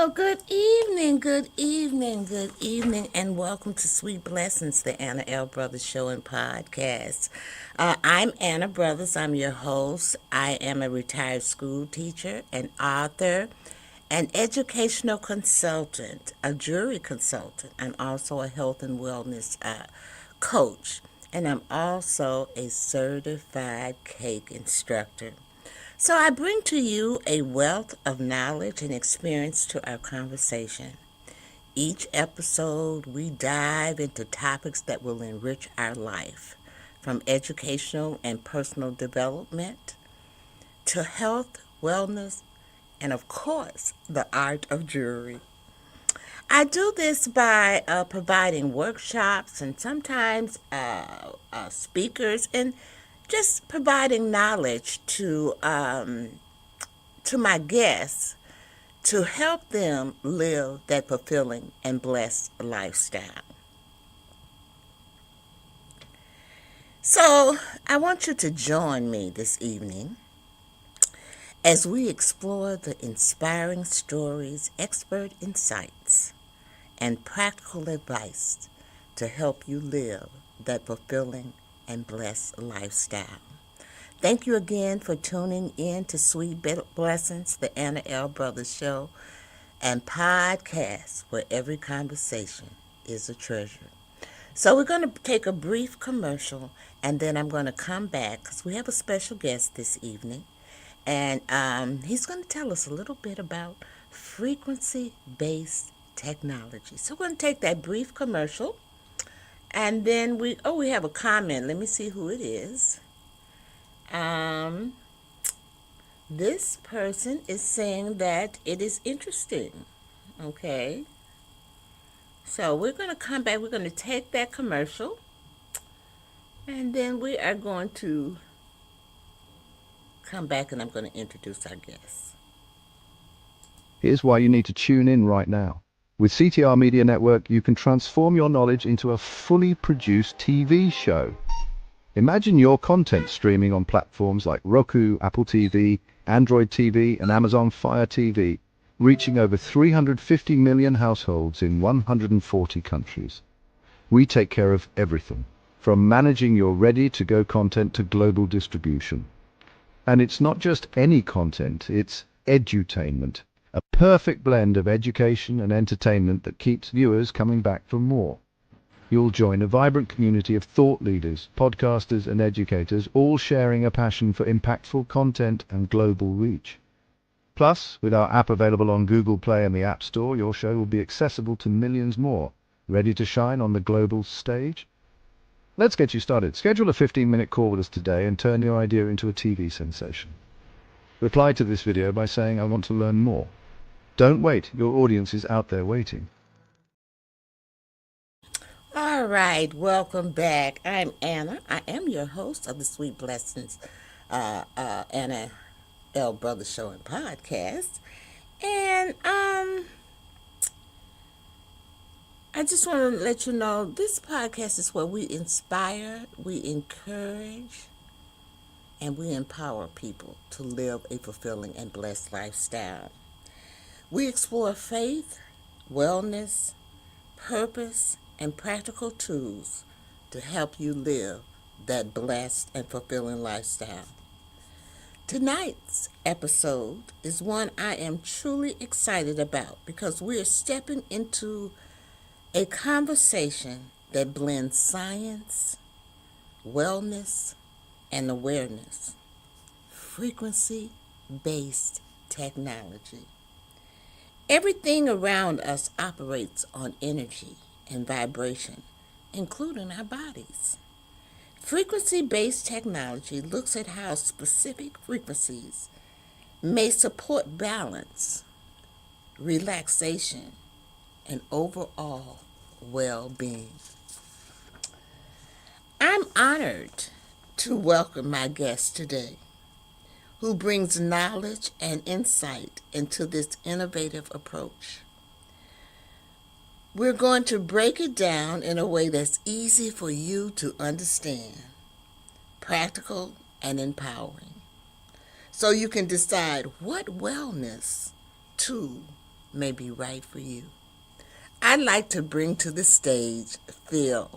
Well, good evening, and welcome to Sweet Blessings, the Anna L. Brothers Show and Podcast. I'm Anna Brothers. I'm your host. I am a retired school teacher, an author, an educational consultant, a jury consultant. I'm also a health and wellness coach, and I'm also a certified cake instructor. So I bring to you a wealth of knowledge and experience to our conversation. Each episode, we dive into topics that will enrich our life, from educational and personal development to health, wellness, and of course, the art of jewelry. I do this by providing workshops and sometimes speakers and just providing knowledge to my guests to help them live that fulfilling and blessed lifestyle. So, I want you to join me this evening as we explore the inspiring stories, expert insights, and practical advice to help you live that fulfilling and blessed lifestyle. Thank you again for tuning in to Sweet Blessings, the Anna L. Brothers Show and podcast, where every conversation is a treasure. So we're going to take a brief commercial, and then I'm going to come back because we have a special guest this evening, and he's going to tell us a little bit about frequency-based technology. So we're going to take that brief commercial, and then we have a comment. Let me see who it is. This person is saying that it is interesting. Okay. So we're going to come back. We're going to take that commercial. And then we are going to come back and I'm going to introduce our guests. Here's why you need to tune in right now. With CTR Media Network, you can transform your knowledge into a fully produced TV show. Imagine your content streaming on platforms like Roku, Apple TV, Android TV, and Amazon Fire TV, reaching over 350 million households in 140 countries. We take care of everything, from managing your ready-to-go content to global distribution. And it's not just any content, it's edutainment, a perfect blend of education and entertainment that keeps viewers coming back for more. You'll join a vibrant community of thought leaders, podcasters, and educators, all sharing a passion for impactful content and global reach. Plus, with our app available on Google Play and the App Store, your show will be accessible to millions more, ready to shine on the global stage. Let's get you started. Schedule a 15-minute call with us today and turn your idea into a TV sensation. Reply to this video by saying, "I want to learn more." Don't wait, your audience is out there waiting. All right, welcome back. I'm Anna. I am your host of the Sweet Blessings Anna L. Brothers Show and Podcast. And I just want to let you know this podcast is where we inspire, we encourage, and we empower people to live a fulfilling and blessed lifestyle. We explore faith, wellness, purpose, and practical tools to help you live that blessed and fulfilling lifestyle. Tonight's episode is one I am truly excited about because we are stepping into a conversation that blends science, wellness, and awareness. Frequency-based technology. Everything around us operates on energy and vibration, including our bodies. Frequency-based technology looks at how specific frequencies may support balance, relaxation, and overall well-being. I'm honored to welcome my guest today, who brings knowledge and insight into this innovative approach. We're going to break it down in a way that's easy for you to understand, practical and empowering, so you can decide what wellness tool may be right for you. I'd like to bring to the stage Phil.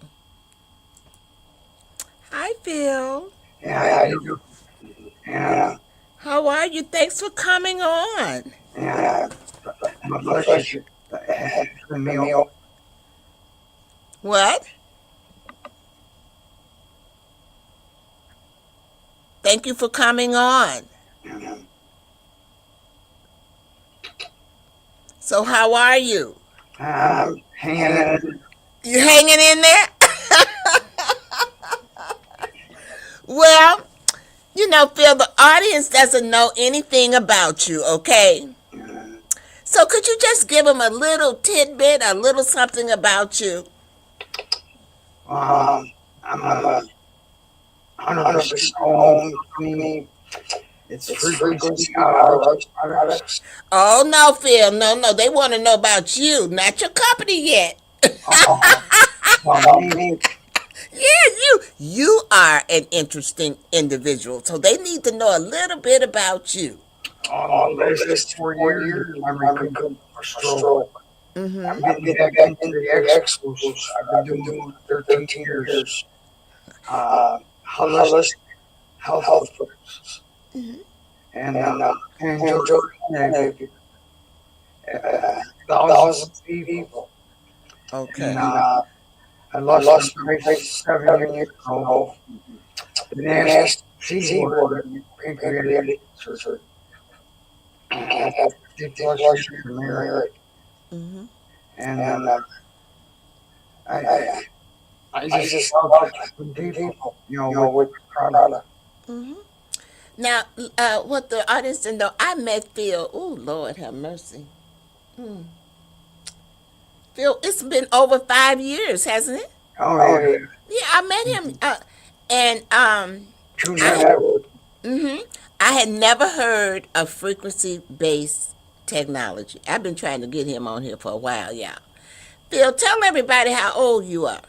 Hi, Phil. Yeah, I do. Yeah, How are you? Thanks for coming on. yeah. My pleasure. The meal. What? Thank you for coming on. Yeah. So, how are you? Hanging in. You hanging in there? Well, Phil, the audience doesn't know anything about you, okay? So, could you just give them a little tidbit, a little something about you? I'm a 100% owned company. It's frequency our products. Oh, no, Phil. No, no. They want to know about you, not your company yet. Oh, well, me, Yeah, you are an interesting individual, so they need to know a little bit about you. on the list 4 years, I'm recuperating for stroke. Mm-hmm. I'm getting back into the expos. I've been doing it for 13 years. Holistic health approach. Mm-hmm. And I enjoy it. Thousands of people. And Okay. I lost my wife 7 years ago. The nasty C word, pancreatic cancer. After 50 plus years of marriage. Mm-hmm. And I, I just love helping people, with product. Mm-hmm. Now, what the audience didn't know, I met Phil. Oh, Lord have mercy. Hmm. Phil, it's been over 5 years, hasn't it? Oh, yeah. Yeah, I met him. And True I network. hmm I had never heard of frequency based technology. I've been trying to get him on here for a while, y'all. Phil, tell everybody how old you are.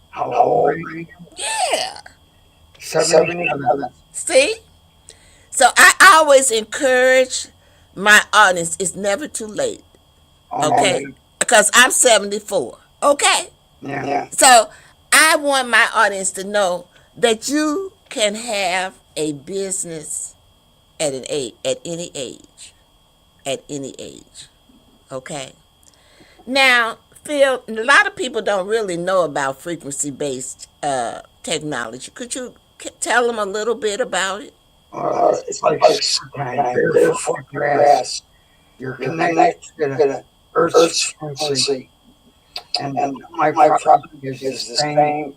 How old are you? Yeah. 77. See? So I always encourage my audience, it's never too late. Okay? Okay. Because I'm 74. Okay? Yeah. So I want my audience to know that you can have a business at any age. At any age. Okay? Now, Phil, a lot of people don't really know about frequency based technology. Could you tell them a little bit about it? It's like springtime, barefoot in grass. You're connected to the Earth's frequency. And my product is the same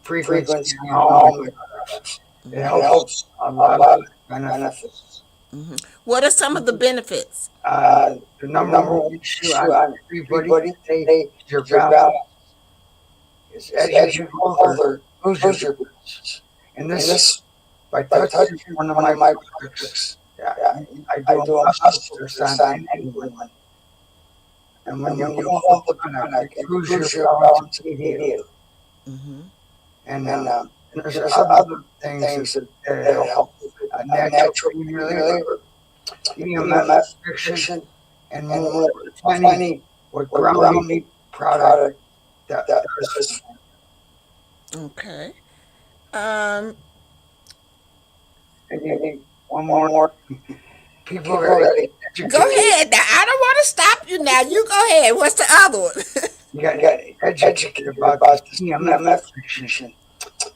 frequency on all my products. It helps a lot of benefits. Hmm. What are some of the benefits? The number one issue on everybody today is your balance. Is as you get older, lose your balance. And this, by touching one of my products, yeah, I do a master's on anyone. And when you hold the product, it improves your balance immediately. Hmm. And, there's other things that help. Natural pain reliever, EMF restriction, and more. Plenty with grounding product that does. Okay. Um, And one more. People that get Go educated. ahead. Now, I don't want to stop you now. You go ahead. What's the other one? You got to get educated about this EMF restriction.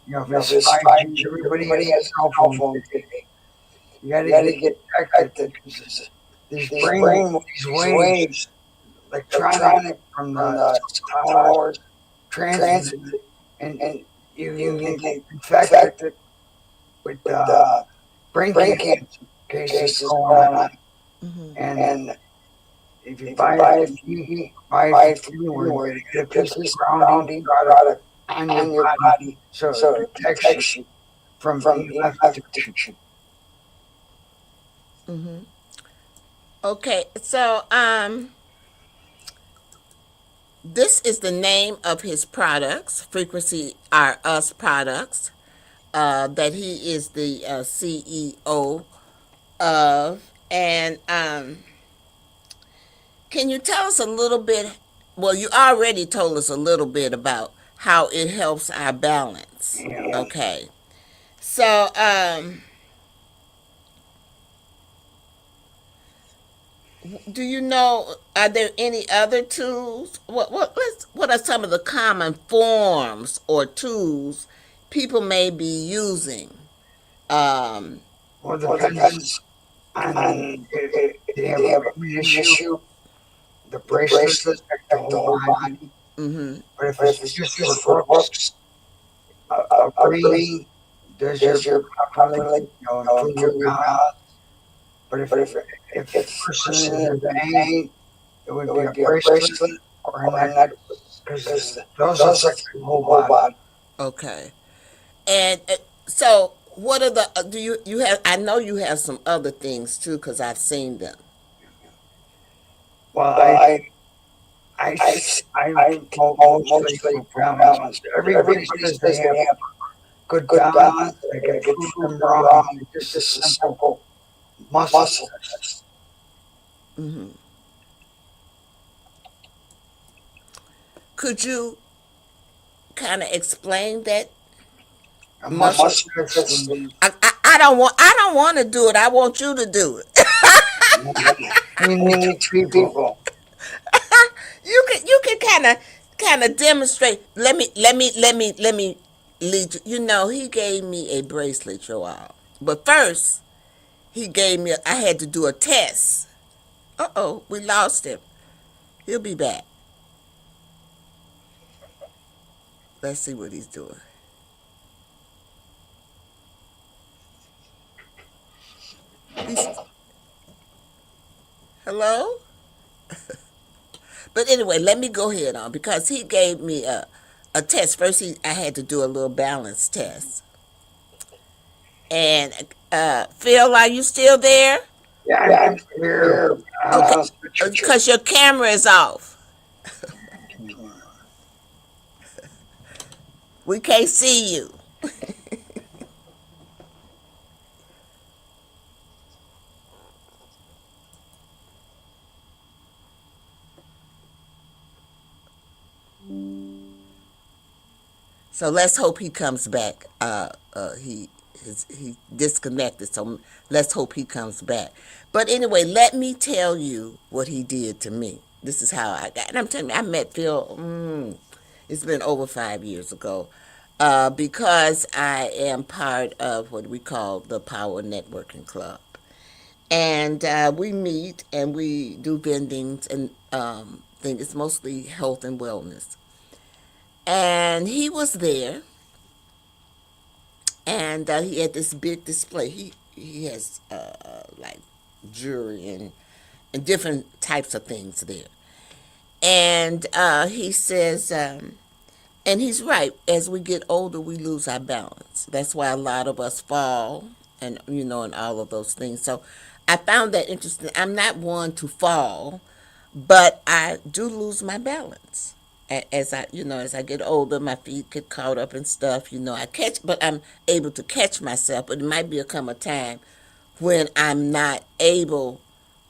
If it's 5G, everybody has a cell phone today. You got to get protected. These waves, electronic from the towers, transit, and you can get infected with brain cancer cases going on. Hmm. And if you buy it from me, buy it from anywhere, you get a piece of grounding product on your body so it protects you from EMF detection. Hmm. Okay. So, this is the name of his products. Frequency are us products. That he is the CEO of, and Can you tell us a little bit? Well, you already told us a little bit about how it helps our balance. Yeah. Okay. So, do you know? Are there any other tools? What are some of the common forms or tools people may be using? Um, Well, it well, it depends depends on on if if they have they a have a pain pain issue. issue. The The bracelets bracelets protect the protect the whole whole body. body. Mm-hmm. But if But it's if it's just just for for looks, looks, a a ring ring does your does your properly, properly improve your improve your balance. balance. But But if the if person person is is in in pain, pain, it would it be a would be a bracelet bracelet or a or a necklace necklace because because those those affect affect the the whole whole body. body. Okay. And so, what are the do you have? I know you have some other things too, because I've seen them. Well, Well, I, I, I I promote mostly mostly for for balance. balance. Everybody Everybody says they says have they have good good balance. balance. I I can can prove prove them them wrong. wrong. It's just a Just a simple simple muscle muscle test. test. Hmm. Could you kind of explain that A muscle? muscle Muscle test test. when I don't want to do it. I want you to do it. you You need two need two people. people. You can kind of demonstrate. Let me lead you. You know, he gave me a bracelet, Joel. But first, he gave me. I had to do a test. Uh-oh, we lost him. He'll be back. Let's see what he's doing. He's hello. But anyway, let me go ahead on because he gave me a test. First, I had to do a little balance test. And Phil, are you still there? Yeah, Yeah, I'm I'm here. here. Okay, because your camera is off. We can't see you. So let's hope he comes back. He disconnected, so let's hope he comes back. But anyway, let me tell you what he did to me. This is how I got. And I'm telling you, I met Phil. It's been over 5 years ago, because I am part of what we call the Power Networking Club, and we meet and we do vendings and things. It's mostly health and wellness. And he was there, and he had this big display. He has like jewelry and different types of things there. And he says, and he's right. As we get older, we lose our balance. That's why a lot of us fall, and and all of those things. So I found that interesting. I'm not one to fall, but I do lose my balance as I get older. My feet get caught up in stuff. I catch, but I'm able to catch myself. But it might be come a time when I'm not able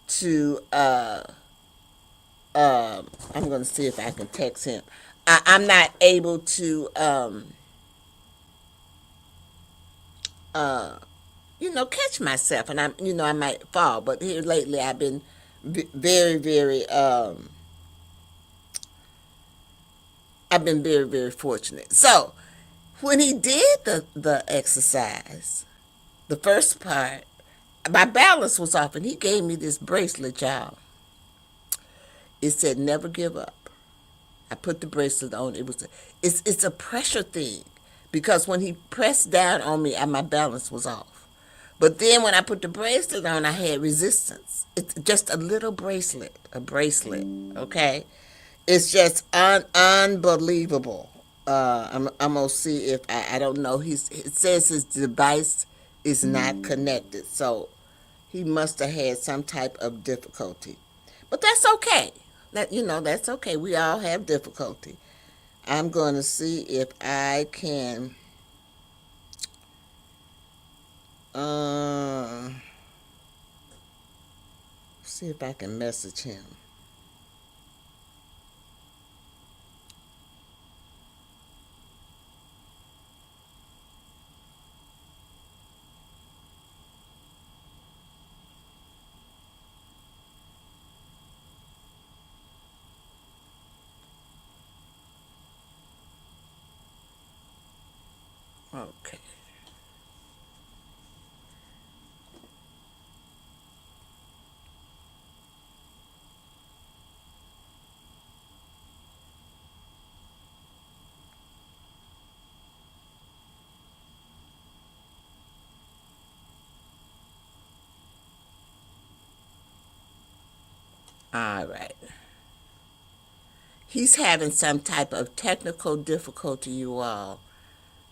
to. I'm going to see if I can text him. I'm not able to. Uh, catch myself, and I might fall. But here lately, I've been very, very. I've been very, very fortunate. So when he did the exercise, the first part, my balance was off, and he gave me this bracelet, y'all. It said never give up. I put the bracelet on. It's a pressure thing, because when he pressed down on me, my balance was off. But then when I put the bracelet on, I had resistance. It's just a little bracelet, a bracelet. Okay, it's just unbelievable. I'm gonna see if I don't know. It says his device is not connected, so he must have had some type of difficulty. But that's okay. That's okay. We all have difficulty. I'm going to see if I can uh see if I can message him. All right. He's having some type of technical difficulty, you all.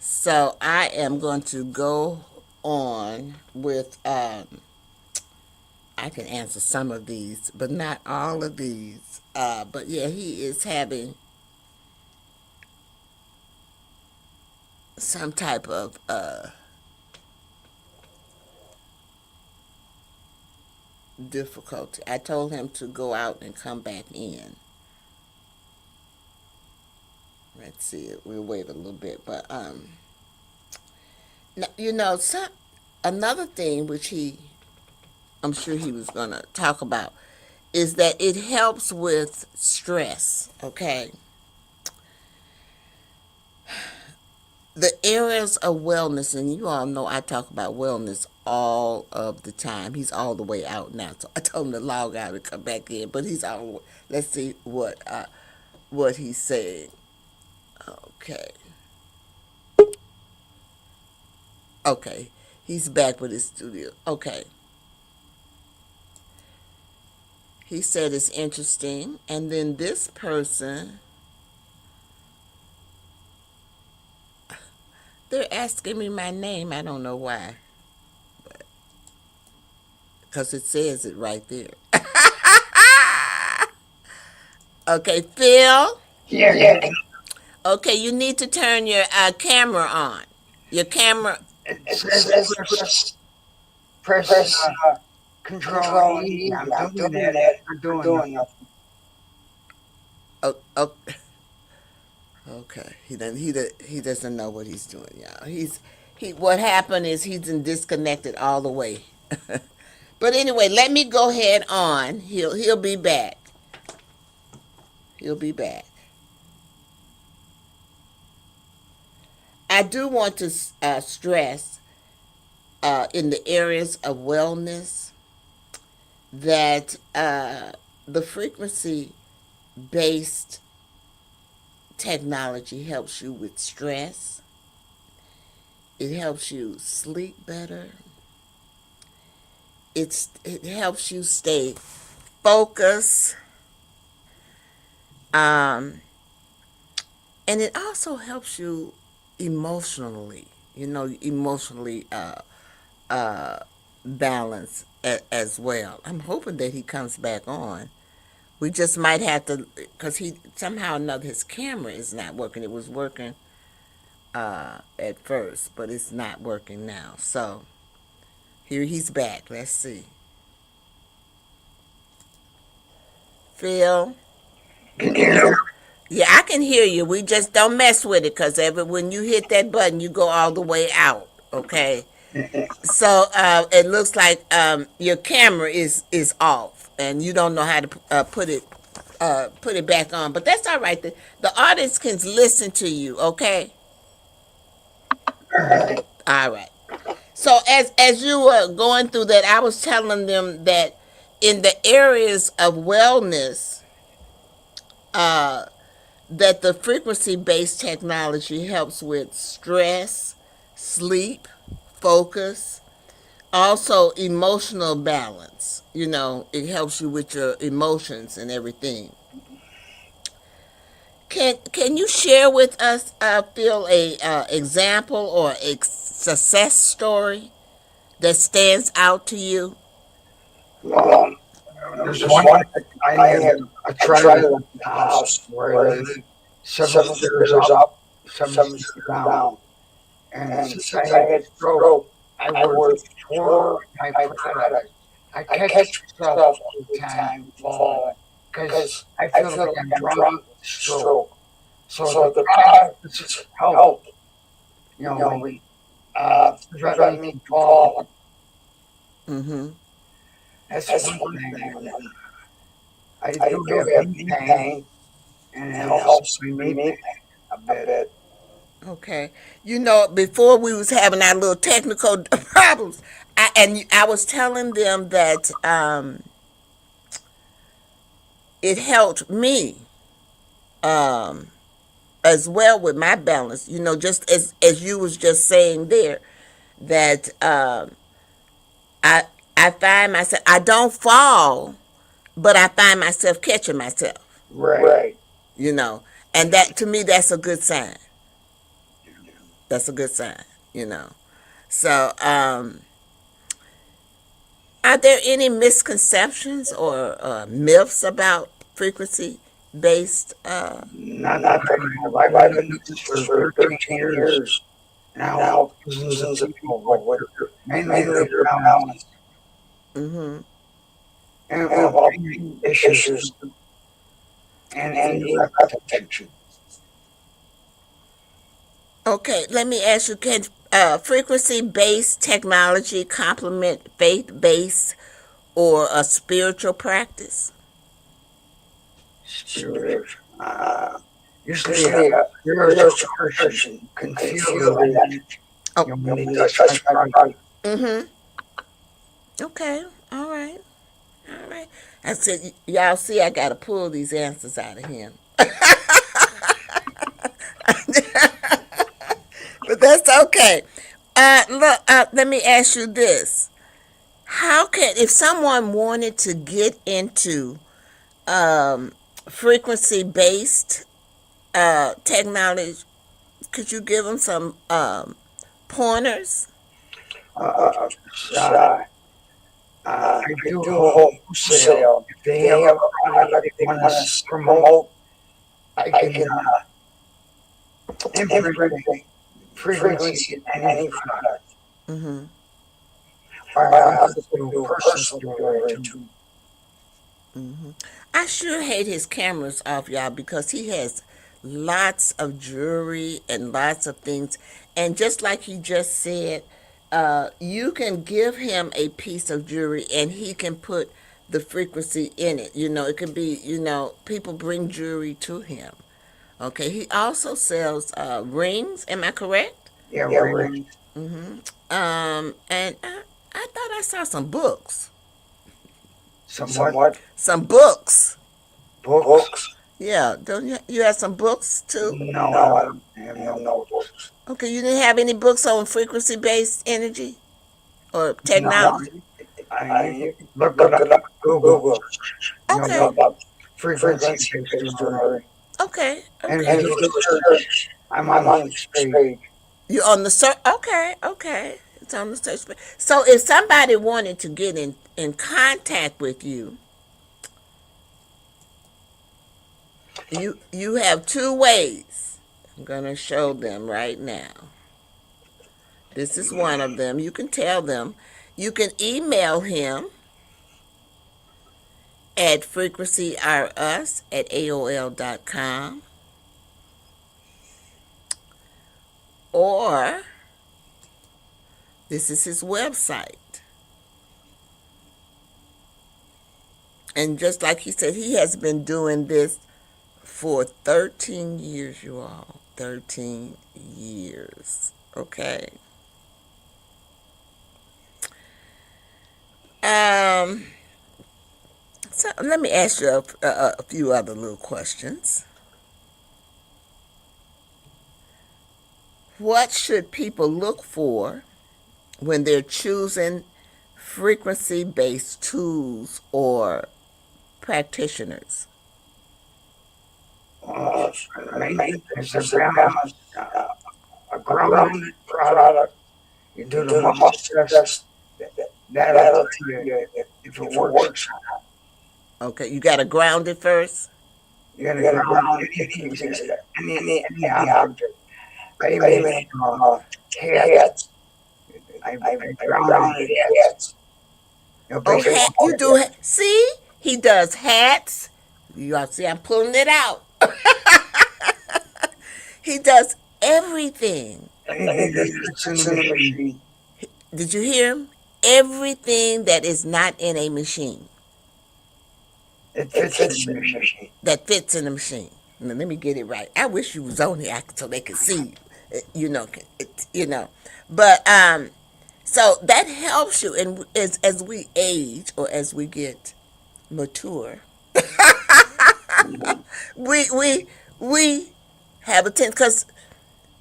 So I am going to go on with, I can answer some of these, but not all of these. But yeah, he is having some type of difficulty. I told him to go out and come back in. Let's see. We'll wait a little bit, but you know, another thing which I'm sure he was gonna talk about, is that it helps with stress. Okay, the areas of wellness, and you all know I talk about wellness all of the time. He's all the way out now, so I told him to log out and come back in. But he's all. Let's see what he's saying. Okay, okay, he's back with his studio. Okay, he said it's interesting, and then this person, they're asking me my name. I don't know why, because it says it right there. Okay, Phil. Yeah, yeah. Okay, you need to turn your camera on. Your camera. It says press Control E. I'm doing that. It's not doing nothing. Oh, oh, okay. He doesn't know what he's doing, y'all. He. What happened is he's been disconnected all the way. But anyway, let me go ahead on. He'll be back. He'll be back. I do want to stress in the areas of wellness that the frequency based technology helps you with stress. It helps you sleep better. It helps you stay focused. Um, and it also helps you emotionally. Emotionally balance as well. I'm hoping that he comes back on. We just might have to, because he somehow or another his camera is not working. It was working at first, but it's not working now. So here he's back. Let's see. Phil. Can you hear me? Yeah, I can hear you. We just don't mess with it, because when you hit that button, you go all the way out. Okay. So it looks like your camera is off, and you don't know how to put it back on. But that's all right. The audience can listen to you. Okay. All right. So as you were going through that, I was telling them that in the areas of wellness, uh, that the frequency based technology helps with stress, sleep, focus, also emotional balance. It helps you with your emotions and everything. Can you share with us, Phil, a example or a success story that stands out to you? Well, there's one. I had a trailer in the house where I live, 7 stairs up, 7 stairs down. And since I had a stroke, I wear 4 type products. I catch myself all the time falling because I feel like I'm drunk with stroke. So the products help, me prevent me from falling. Mm-hmm. That's one thing. I do have knee pain, and it helps my knee pain a bit. Okay. Before we was having our little technical problems, I was telling them that it helped me um, as well with my balance. Just as you was just saying there, that I I find myself, I don't fall, but I find myself catching myself, Right. you know, and that to me that's a good sign. That's a good sign, you know. So, are there any misconceptions or myths about frequency based? Not that I have. I've been doing this for 13 years now. Now, Thousands of thousands of people people with with mainly mainly their their balance balance. Mm-hmm. and And brain issues issues and and indirect protection. protection. Okay, let me ask you: can frequency-based technology complement faith-based or a spiritual practice? Spirit. Uh, Usually, a Usually, a spiritual spiritual person person can can feel feel the the energy. energy. Oh, When they when they touch my touch my body. body. Mm-hmm. Okay. All right. All right. I said, y'all see, I gotta pull these answers out of him. But that's okay. Look, let me ask you this: how can, if someone wanted to get into um, frequency-based technology, could you give them some pointers? Uh, uh, Uh, I I do do wholesale. wholesale. If they They have have a a product product they they want want to to promote, promote. I I can can implement implement the the frequency frequency in in any any product. product. Mm-hmm. Or Or I I also also do do personal personal delivery delivery too. too. Mm-hmm. I sure hate his cameras off, y'all, because he has lots of jewelry and lots of things. And just like he just said, you can give him a piece of jewelry and he can put the frequency in it. You know, it could be, you know, people bring jewelry to him. Okay, he also sells rings. Am I correct? Yeah, Yeah, rings. rings. Mm-hmm. And I thought I saw some books. Somewhat Somewhat. Some books. books. Books. Yeah, don't you have some books too? No, I No, I don't don't have have no no books. books. Okay, you didn't have any books on frequency based energy or No, technology? you I can look it look up it up on on Google. Google. Okay. About About frequency frequency based based jewelry. jewelry. Okay. And Okay. if And you if do a you search, search, I'm on I'm the on the search search page. page. You're on the search. Okay. Okay. It's on the search page. So if somebody wanted to get in contact with you, you have two ways. I'm gonna show them right now. This is one of them. You can tell them. You can email him at frequencyrus at AOL.com, or this is his website. And just like he said, he has been doing this for 13 years, you all. 13 years. Okay. Um, so let me ask you a few other little questions. What should people look for when they're choosing frequency based tools or practitioners? Uh, the main thing is a Is a balance, balance, uh, a a grounded grounded product. product. You You do the do the muscle muscle test. test. That'll That'll tell tell you you if it if it works. works. Okay, you got to ground it first. You got to You got to ground ground any any piece, piece, any any object. object. I I even even hats. hats. I I grounded grounded hats. hats. You know, Oh, baseball you do see? He does hats. You all see, I'm pulling it out. He does everything. anything that Anything fits in the that's in the machine. machine. Did you hear him? Everything that is not in a machine. It It fits in fits the in the machine. machine. That fits in the machine. Now, let me get it right. I wish you was on here so they could see. You know, you know. But so that helps you, and as we age or as we get mature, we we have a tendency, because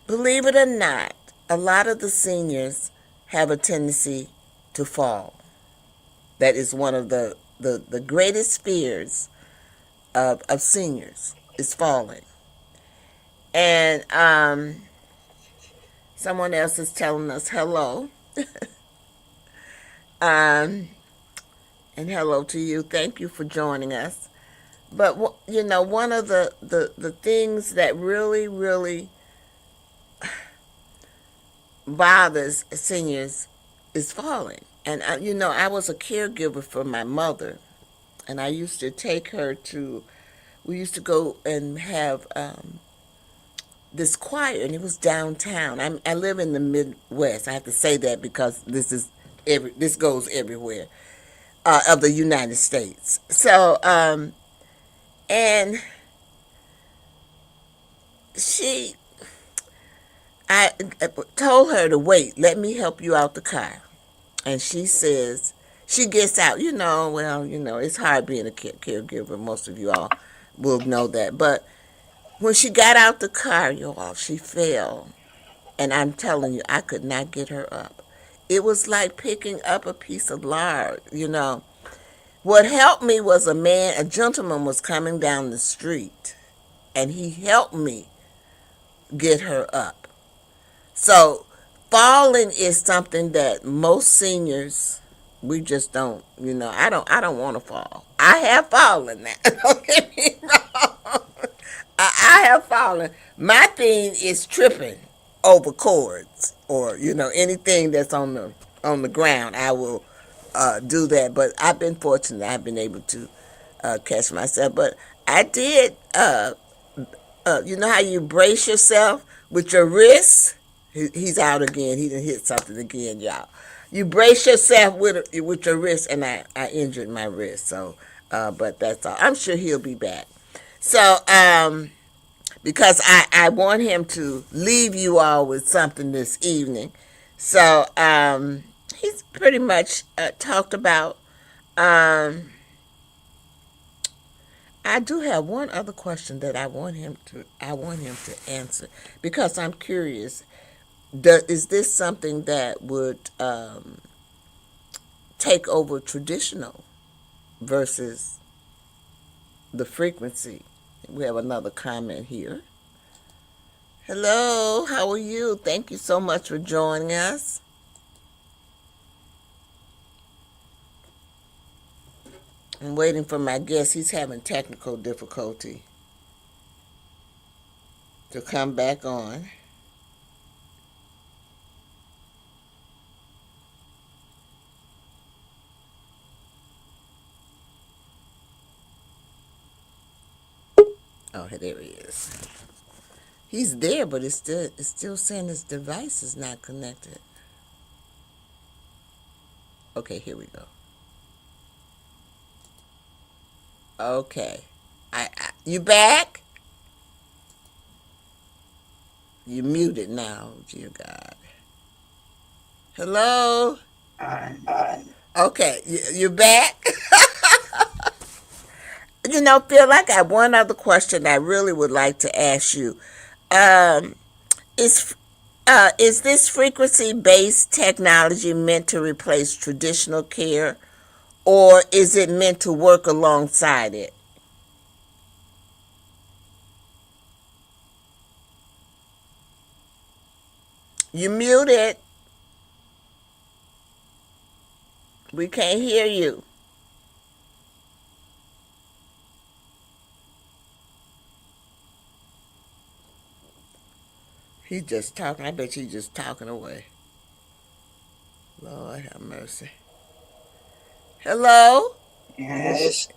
believe it or not, a lot of the seniors have a tendency to fall. That is one of the the greatest fears of seniors is falling. And someone else is telling us hello. Um, and hello to you. Thank you for joining us. But one of the things that really bothers seniors is falling. And I was a caregiver for my mother, and I used to take her to. We used to go and have this choir, and it was downtown. I live in the Midwest. I have to say that because this goes everywhere of the United States. So and she I told her to wait. Let me help you out the car. And she says, she gets out. Well, it's hard being a caregiver. Most of you all will know that. But when she got out the car, y'all, she fell. And I'm telling you, I could not get her up. It was like picking up a piece of lard. What helped me was a gentleman was coming down the street, and he helped me get her up. So falling is something that most seniors, we just don't. I don't want to fall. I have fallen now. Don't get me wrong. I have fallen. My thing is tripping over cords or anything that's on the ground. I will do that. But I've been fortunate. I've been able to catch myself. But I did. You know how you brace yourself with your wrist? He's out again. He done hit something again, y'all. You brace yourself with your wrist, and I injured my wrist. So, but that's all. I'm sure he'll be back. So, because I want him to leave you all with something this evening. So, he's pretty much talked about. I do have one other question that I want him to answer because I'm curious. Is this something that would take over traditional versus the frequency? We have another comment here. Hello, how are you? Thank you so much for joining us. I'm waiting for my guest. He's having technical difficulty to come back on. Oh, there he is. He's there, but it's still saying his device is not connected. Okay, here we go. Okay, you back? You muted now, dear God. Hello. Okay, you back? Phil, I got one other question I really would like to ask you. Um, is is this frequency-based technology meant to replace traditional care, or is it meant to work alongside it? You muted. We can't hear you. He's just talking. I bet you he's just talking away. Lord have mercy. Hello? Yes.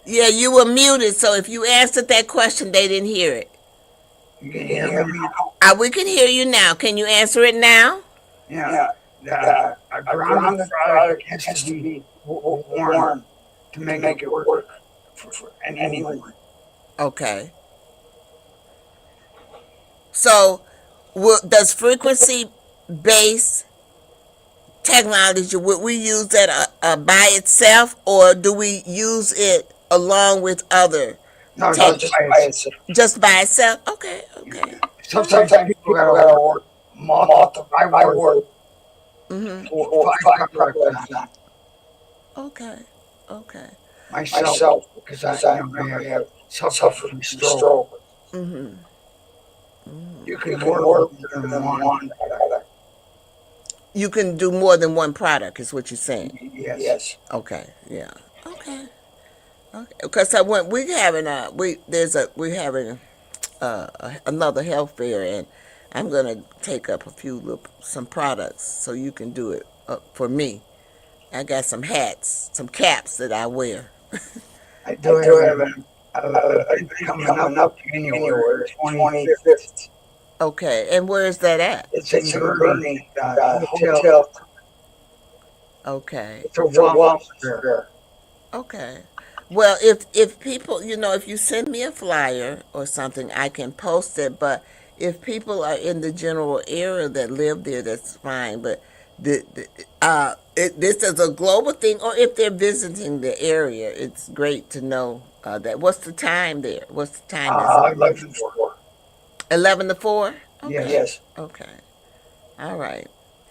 Yeah, you were muted, so if you answered that question, they didn't hear it. You can hear me now. We can hear you now. Can you answer it now? Yeah. A grounded product has to be worn to make it work for anyone. Okay. So, does frequency based technology, would we use that by itself, or do we use it along with other No, tech? just by itself. Just by itself? Okay, okay. Sometimes people gotta work I work Mm-hmm. for five products. Okay, okay. myself because I have suffered from stroke. Mm-hmm. You can work more than one product. You can do more than one product, is what you're saying. Yes. Okay. Yeah. Okay. Okay. Because I went. We're having another health fair, and I'm gonna take up some products so you can do it for me. I got some hats, some caps that I wear. I I do do have have a event a coming up coming up in January January 25th. 25th. Okay, and where is that at? It's in It's in Gurney, Gurney, hotel. hotel. Okay. It's a It's a waffle waffle fair. fair. Okay. Well, if people, if you send me a flyer or something, I can post it. But if people are in the general area that live there, that's fine. But this is a global thing, or if they're visiting the area, it's great to know that. What's the time there? What's the time? That's 11 for. 11 to 4. Okay. Yes. Yes. Okay. All right.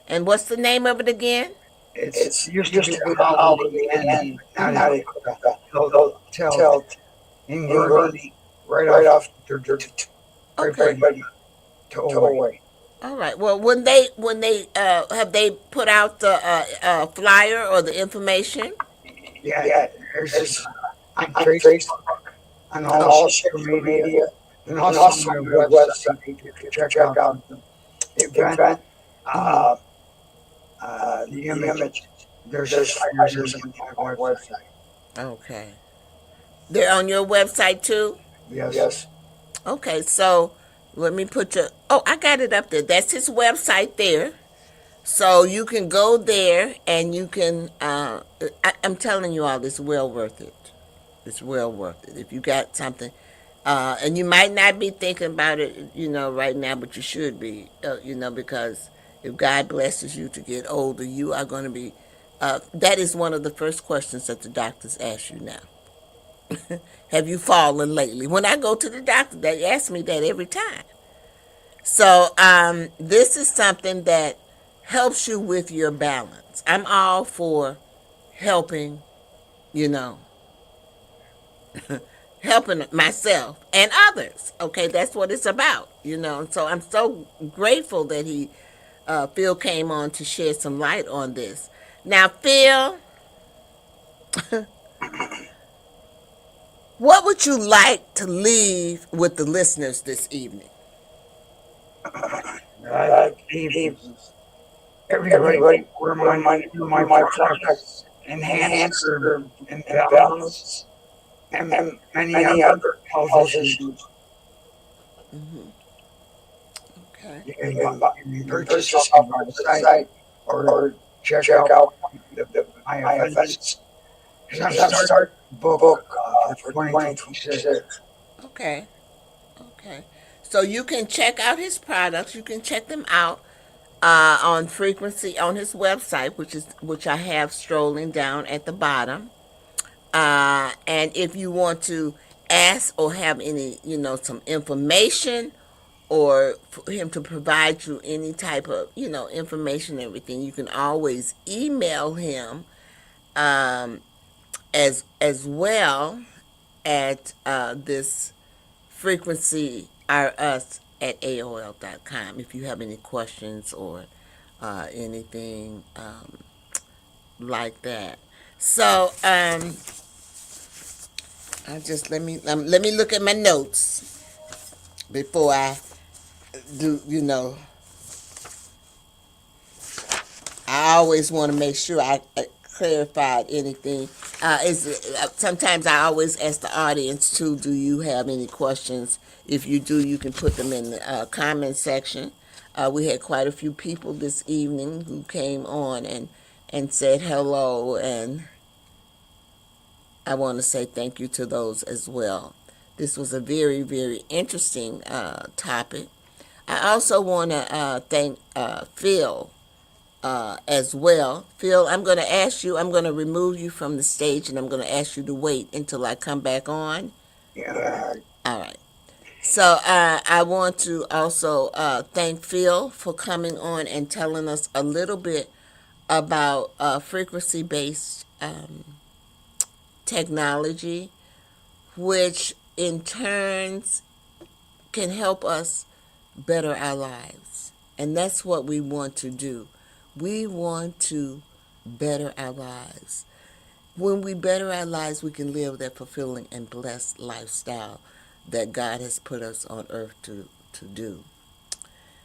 And what's the name of it again? It's It's used to be used to be a the Holiday Holiday Inn, Inn. but now Now it's they a the hotel hotel in in Gurney, Gurney, right right off off right Okay. by By Tollway. Tollway. All right. Well, when they have they put out the flyer or the information? Yeah, Yeah, there's there's on on Facebook, Facebook, on on all all social social media, media, and and also on also my on my website. website. You can You can check check out out the the event, event, hmm uh, the the image. image. There's There's flyers and flyers everything on on my my website. website. Okay. They're on your website too? Yes. Yes. Okay, so let me put your. Oh, I got it up there. That's his website there. So you can go there and you can. I'm telling you all, it's well worth it. It's well worth it. If you got something, and you might not be thinking about it, right now, but you should be, because if God blesses you to get older, you are going to be. That is one of the first questions that the doctors ask you now. Have you fallen lately? When I go to the doctor, they ask me that every time. So this is something that helps you with your balance. I'm all for helping, you know, helping myself and others. Okay, that's what it's about. So I'm so grateful that Phil came on to shed some light on this. Now, Phil, what would you like to leave with the listeners this evening? I I believe gave everybody everybody where where my my products products enhance enhance their their balance balance and and many many other other health health issues. issues. Mm-hmm. Okay. You You can, can, you can you can purchase purchase off off my our site website or or check check out out the, the, my my events events because I'm because I'm starting starting a to book book for for 2026. 2026. Okay. Okay. So you can check out his products. You can check them out on frequency on his website, which I have strolling down at the bottom. And if you want to ask or have any, some information, or for him to provide you any type of, information, and everything, you can always email him um, as well at this frequency or us at AOL.com if you have any questions or anything like that. So I just let me look at my notes before I do. I always want to make sure I clarified anything. Sometimes I always ask the audience too. Do you have any questions? If you do, you can put them in the comment section. We had quite a few people this evening who came on and said hello, and I want to say thank you to those as well. This was a very, very interesting topic. I also want to thank Phil as well. Phil, I'm going to remove you from the stage, and I'm going to ask you to wait until I come back on. Yeah. Yeah. All right. So I want to also thank Phil for coming on and telling us a little bit about frequency based technology, which in turns can help us better our lives. And that's what we want to do. We want to better our lives. When we better our lives, we can live that fulfilling and blessed lifestyle that God has put us on earth to do.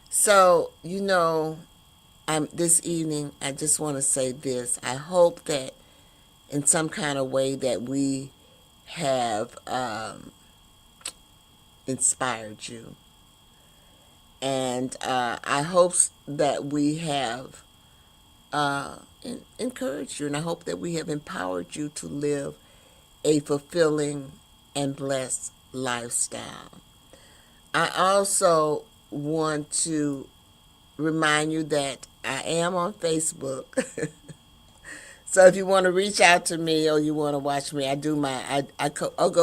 So, this evening, I just want to say this. I hope that in some kind of way that we have inspired you. And I hope that we have encouraged you, and I hope that we have empowered you to live a fulfilling and blessed lifestyle. I also want to remind you that I am on Facebook. So if you want to reach out to me or you want to watch me, I'll go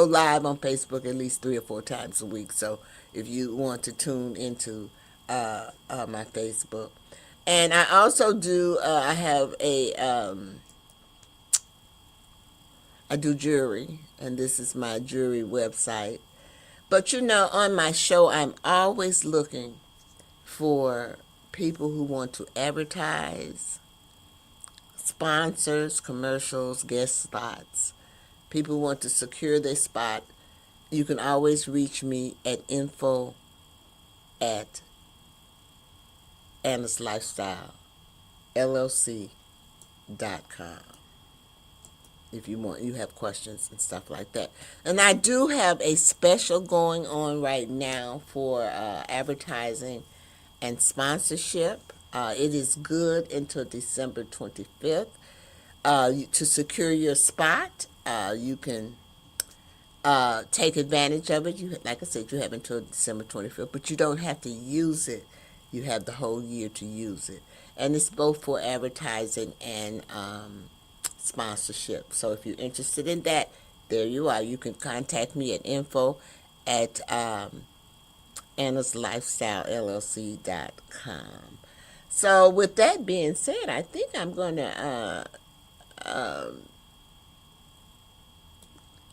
live on Facebook at least 3 or 4 times a week. So if you want to tune into my Facebook, and I also do I have I do jewelry, and this is my jewelry website. But on my show, I'm always looking for people who want to advertise, sponsors, commercials, guest spots. People who want to secure their spot. You can always reach me at info at Anna's Lifestyle LLC.com if you have questions and stuff like that. And I do have a special going on right now for advertising and sponsorship. It is good until December 25th. To secure your spot, you can take advantage of it. Like I said, you have until December 25th, but you don't have to use it. You have the whole year to use it. And it's both for advertising and sponsorship. So if you're interested in that, there you are. You can contact me at info at Anna's Lifestyle LLC.com. So with that being said, I think I'm going to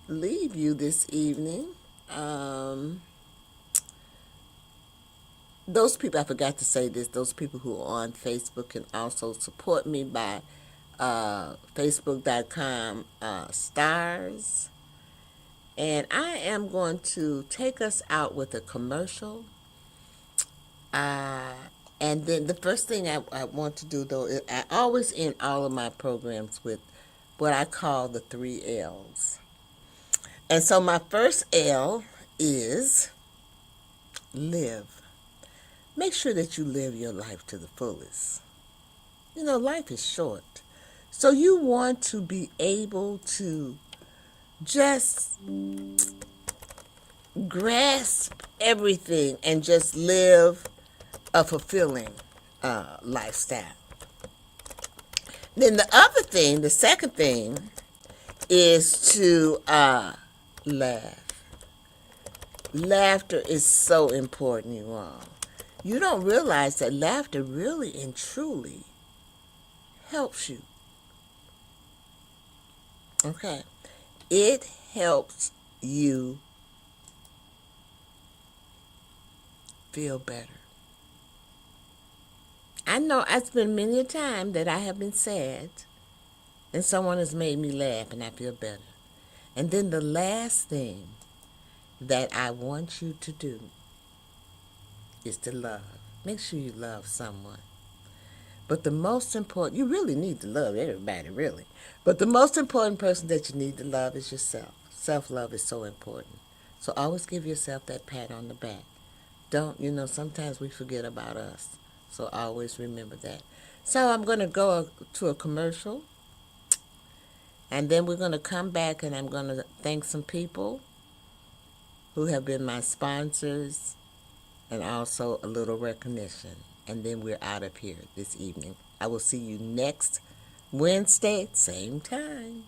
leave you this evening. Those people, I forgot to say this, those people who are on Facebook can also support me by facebook.com stars. And I am going to take us out with a commercial. And then the first thing I want to do, though, is I always end all of my programs with what I call the 3 L's. And so my first L is live. Make sure that you live your life to the fullest. Life is short. So you want to be able to just grasp everything and just live a fulfilling lifestyle. Then the second thing is to laugh. Laughter is so important, you all. You don't realize that laughter really and truly helps you. Okay? It helps you feel better. I know it's been many a time that I have been sad and someone has made me laugh and I feel better. And then the last thing that I want you to do is to love. Make sure you love someone. But the most important, you really need to love everybody, really. But the most important person that you need to love is yourself. Self-love is so important. So always give yourself that pat on the back. Don't, sometimes we forget about us. So always remember that. So I'm going to go to a commercial. And then we're going to come back and I'm going to thank some people who have been my sponsors and also a little recognition. And then we're out of here this evening. I will see you next Wednesday, same time.